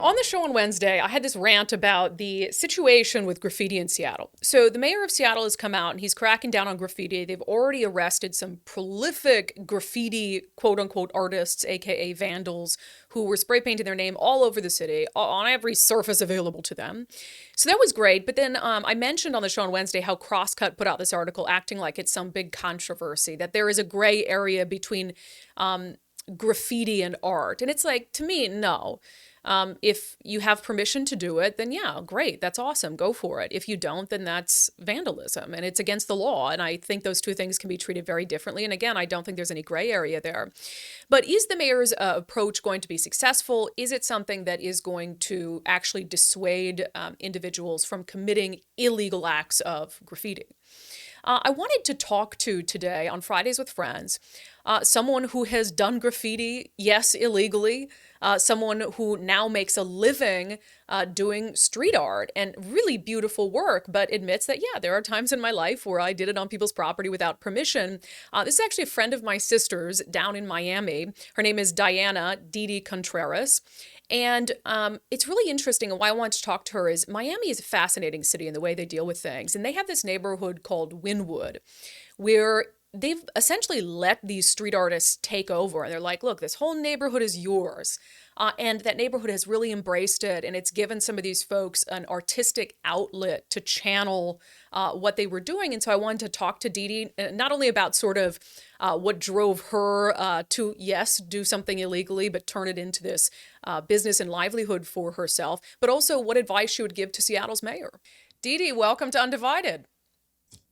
On the show on Wednesday, I had this rant about the situation with graffiti in Seattle. So, the mayor of Seattle has come out and he's cracking down on graffiti. They've already arrested some prolific graffiti, quote unquote, artists, aka vandals, who were spray painting their name all over the city, on every surface available to them. So, that was great. But then I mentioned on the show on Wednesday how Crosscut put out this article acting like it's some big controversy, that there is a gray area between graffiti and art. And it's like, to me, no. If you have permission to do it, then yeah, great. That's awesome. Go for it. If you don't, then that's vandalism and it's against the law. And I think those two things can be treated very differently. And again, I don't think there's any gray area there. But is the mayor's approach going to be successful? Is it something that is going to actually dissuade individuals from committing illegal acts of graffiti? I wanted to talk to today on Fridays with Friends someone who has done graffiti, yes, illegally, someone who now makes a living doing street art and really beautiful work, but admits that, yeah, there are times in my life where I did it on people's property without permission. This is actually a friend of my sister's down in Miami. Her name is Diana Didi Contreras. And it's really interesting. And why I want to talk to her is Miami is a fascinating city in the way they deal with things. And they have this neighborhood called Wynwood, where they've essentially let these street artists take over. And they're like, look, this whole neighborhood is yours. And that neighborhood has really embraced it. And it's given some of these folks an artistic outlet to channel what they were doing. And so I wanted to talk to Didi, not only about sort of what drove her to, yes, do something illegally, but turn it into this business and livelihood for herself, but also what advice she would give to Seattle's mayor. Didi, welcome to Undivided.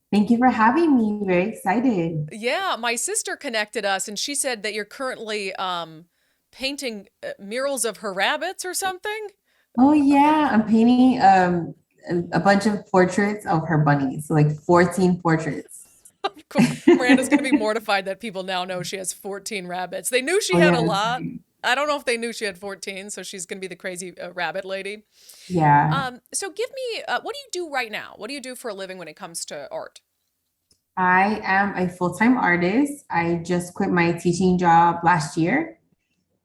Thank you for having me. Very excited. Yeah, my sister connected us and she said that you're currently painting murals of her rabbits or something. Oh yeah, I'm painting a bunch of portraits of her bunnies, so like 14 portraits. Miranda's going to be mortified that people now know she has 14 rabbits. They knew she Oh had a yeah, lot. I don't know if they knew she had 14, so she's going to be the crazy rabbit lady. yeah. So give me, what do you do right now? What do you do for a living when it comes to art? I am a full-time artist. I just quit my teaching job last year,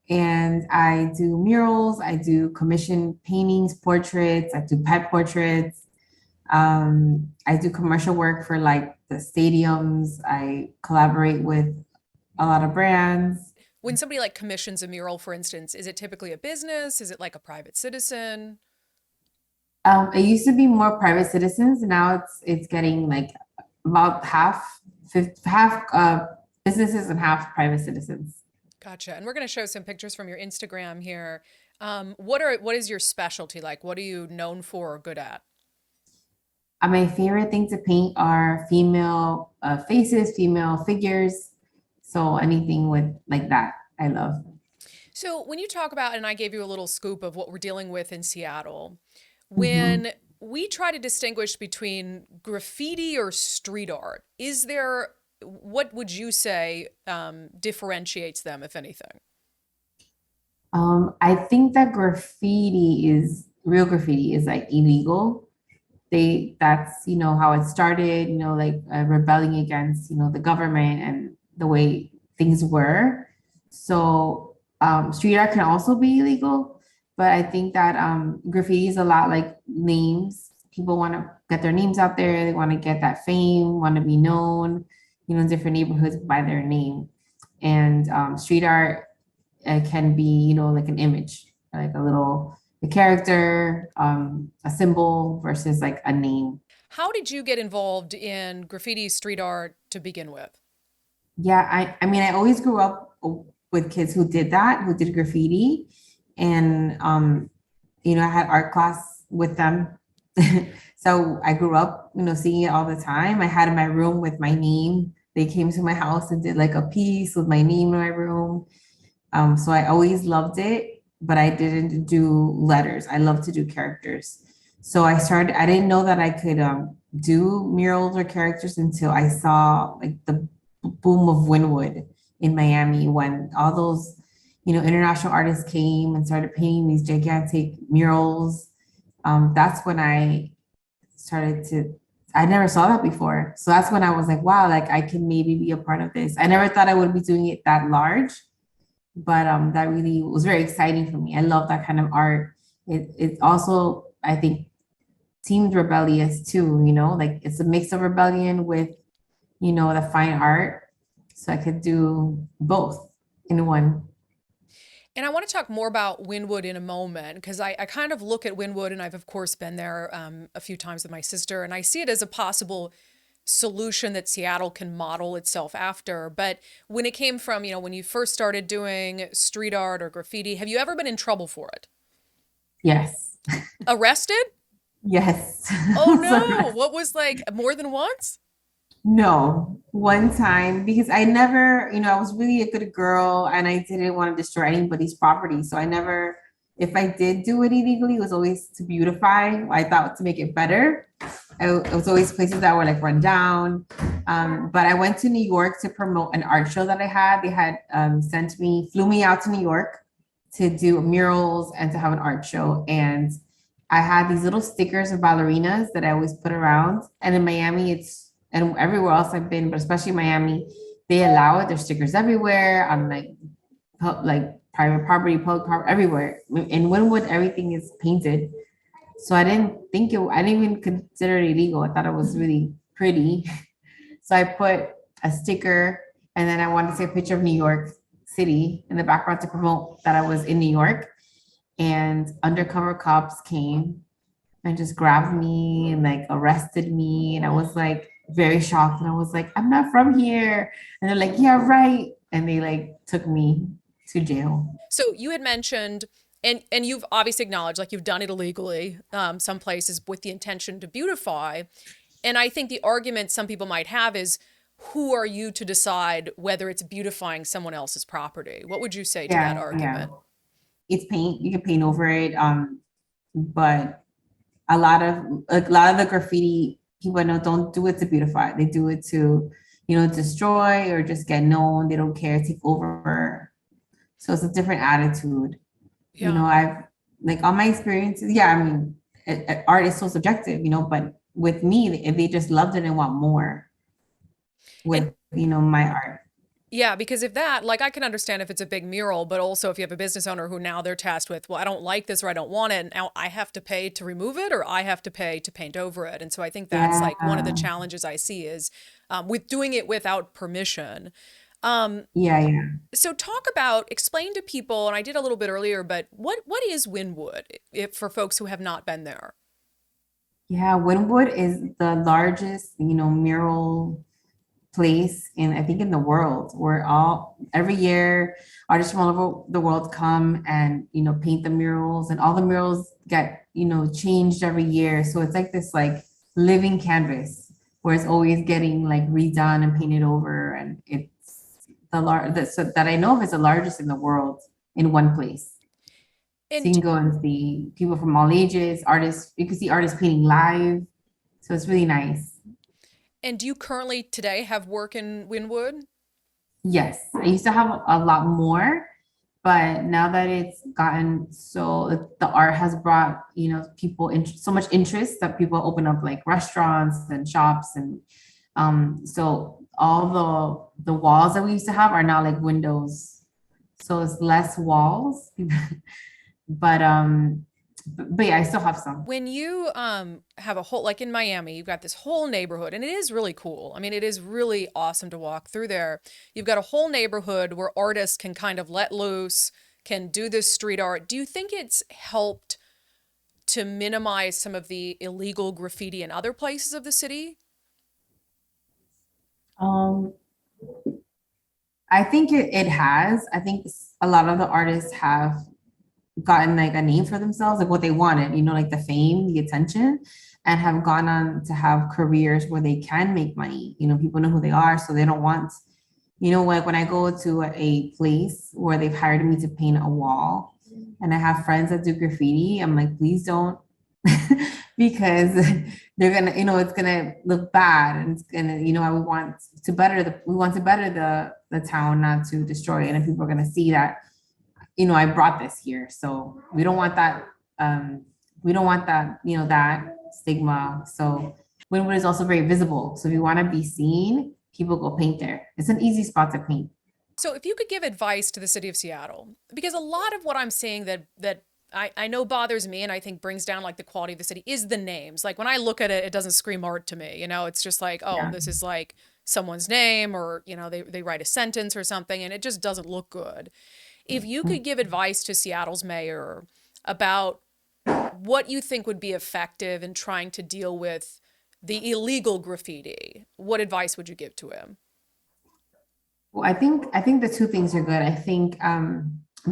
and I do murals, I do commission paintings, portraits, I do pet portraits. I do commercial work for like the stadiums. I collaborate with a lot of brands. When somebody like commissions a mural, for instance, is it typically a business? Is it like a private citizen? It used to be more private citizens. Now it's getting like about half businesses and half private citizens. Gotcha. And we're going to show some pictures from your Instagram here. What is your specialty like? What are you known for or good at? My favorite thing to paint are female faces, female figures. So anything with like that, I love. So when you talk about, and I gave you a little scoop of what we're dealing with in Seattle, Mhm. when we try to distinguish between graffiti or street art, what would you say differentiates them, if anything? I think that real graffiti is like illegal. That's, how it started, like rebelling against, the government and the way things were. So street art can also be illegal, but I think that graffiti is a lot like names. People want to get their names out there. They want to get that fame, want to be known, in different neighborhoods by their name. And street art can be, like an image, like a character, a symbol versus like a name. How did you get involved in graffiti street art to begin with? Yeah, I mean, I always grew up with kids who did that, who did graffiti. And, I had art class with them. So I grew up, seeing it all the time. I had in my room with my name. They came to my house and did like a piece with my name in my room. So I always loved it, but I didn't do letters. I love to do characters. So I didn't know that I could do murals or characters until I saw like the boom of Wynwood in Miami when all those, international artists came and started painting these gigantic murals. That's when I never saw that before. So that's when I was like, wow, like I can maybe be a part of this. I never thought I would be doing it that large, but that really was very exciting for me. I love that kind of art. It also, I think, seems rebellious too, like it's a mix of rebellion with, the fine art. So I could do both in one. And I want to talk more about Wynwood in a moment because I kind of look at Wynwood, and I've, of course, been there a few times with my sister, and I see it as a possible solution that Seattle can model itself after. But when it came from, when you first started doing street art or graffiti, have you ever been in trouble for it? Yes. Arrested? Yes. Oh So, no. What was like more than once? no, one time because I never, I was really a good girl and I didn't want to destroy anybody's property. So I never, if I did do it illegally, it was always to beautify. I thought to make it better. It was always places that were like run down. But I went to New York to promote an art show that I had. They had flew me out to New York to do murals and to have an art show. And I had these little stickers of ballerinas that I always put around. And in Miami, and everywhere else I've been, but especially Miami, they allow it. There's stickers everywhere. I'm like private property, public property, everywhere. In Wynwood, everything is painted. So I didn't even consider it illegal. I thought it was really pretty. So I put a sticker and then I wanted to take a picture of New York City in the background to promote that I was in New York. And undercover cops came and just grabbed me and like arrested me. And I was like very shocked. And I was like, I'm not from here. And they're like, yeah, right. And they like took me to jail. So you had mentioned, and you've obviously acknowledged, like you've done it illegally, some places with the intention to beautify. And I think the argument some people might have is, who are you to decide whether it's beautifying someone else's property? What would you say to that Yeah, yeah. argument? It's paint. You can paint over it. But a lot of the graffiti people I know don't do it to beautify. They do it to, destroy or just get known. They don't care, take over. So it's a different attitude. Yeah. I've like all my experiences. Yeah, I mean, art is so subjective, but with me, if they just loved it and want more And with, my art. yeah, because if that, like, I can understand if it's a big mural, but also if you have a business owner who now they're tasked with, well, I don't like this or I don't want it. And now I have to pay to remove it or I have to pay to paint over it. And so I think that's Yeah, like one of the challenges I see is with doing it without permission. Um, yeah, yeah. so explain to people, and I did a little bit earlier, but what is Wynwood if, for folks who have not been there? Yeah, Wynwood is the largest, mural place in I think in the world where all every year artists from all over the world come and paint the murals and all the murals get changed every year. So it's like this like living canvas where it's always getting like redone and painted over and it's so that I know of is the largest in the world in one place. So you And can go and see people from all ages, artists, you can see artists painting live. So it's really nice. and do you currently today have work in Wynwood? Yes, I used to have a lot more, but now that it's gotten so the art has brought, people so much interest that people open up like restaurants and shops and so all the walls that we used to have are now like windows. So it's less walls. But yeah, I still have some. When you have a whole, like in Miami, you've got this whole neighborhood and it is really cool. I mean, it is really awesome to walk through there. You've got a whole neighborhood where artists can kind of let loose, can do this street art. Do you think it's helped to minimize some of the illegal graffiti in other places of the city? Um, I think it has. I think a lot of the artists have gotten like a name for themselves, like what they wanted, like the fame, the attention, and have gone on to have careers where they can make money. People know who they are, so they don't want, like when I go to a place where they've hired me to paint a wall and I have friends that do graffiti, I'm like, please don't, because they're gonna, it's gonna look bad and it's gonna, we want to better the town, not to destroy it. And people are gonna see that I brought this here. So we don't want that, that stigma. So Wynwood is also very visible. So if you want to be seen, people go paint there. It's an easy spot to paint. So if you could give advice to the city of Seattle, because a lot of what I'm seeing that I know bothers me and I think brings down like the quality of the city is the names. Like when I look at it, it doesn't scream art to me. You know, it's just like, oh, Yeah. this is like someone's name, or, you know, they write a sentence or something and it just doesn't look good. If you could give advice to Seattle's mayor about what you think would be effective in trying to deal with the illegal graffiti, what advice would you give to him? Well, I think the two things are good. I think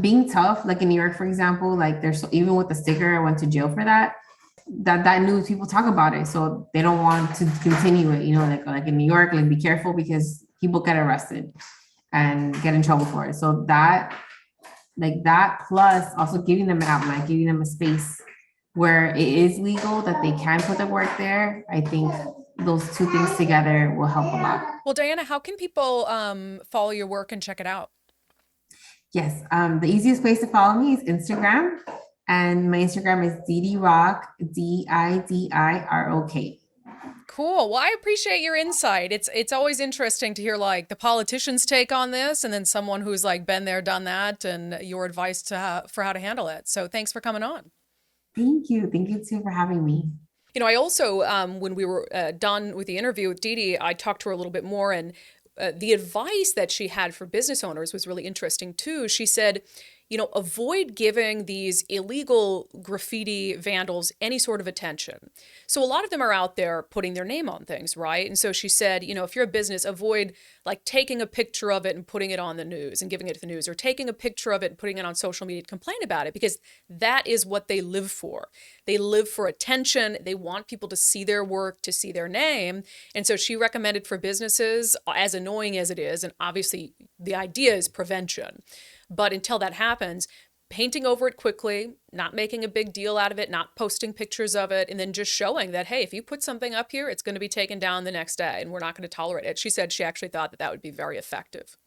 being tough, like in New York, for example, like there's even with the sticker, I went to jail for that. That news people talk about it, so they don't want to continue it. You know, like in New York, like be careful because people get arrested and get in trouble for it. So that like that plus also giving them an outline, giving them a space where it is legal that they can put the work there. I think those two things together will help a lot. Well, Diana, how can people follow your work and check it out? Yes, the easiest place to follow me is Instagram, and my Instagram is Didi Rock, Didirok. Cool. Well, I appreciate your insight. It's always interesting to hear like the politicians' take on this, and then someone who's like been there, done that, and your advice for how to handle it. So thanks for coming on. Thank you too for having me. You know, I also, when we were done with the interview with Dede, I talked to her a little bit more, and the advice that she had for business owners was really interesting too. She said, you know, avoid giving these illegal graffiti vandals any sort of attention. So a lot of them are out there putting their name on things, right? And so she said, you know, if you're a business, avoid like taking a picture of it and putting it on the news and giving it to the news, or taking a picture of it and putting it on social media to complain about it, because that is what they live for. They live for attention. They want people to see their work, to see their name. And so she recommended for businesses, as annoying as it is, and obviously the idea is prevention. But until that happens, painting over it quickly, not making a big deal out of it, not posting pictures of it, and then just showing that, hey, if you put something up here, it's going to be taken down the next day and we're not going to tolerate it. She said she actually thought that that would be very effective.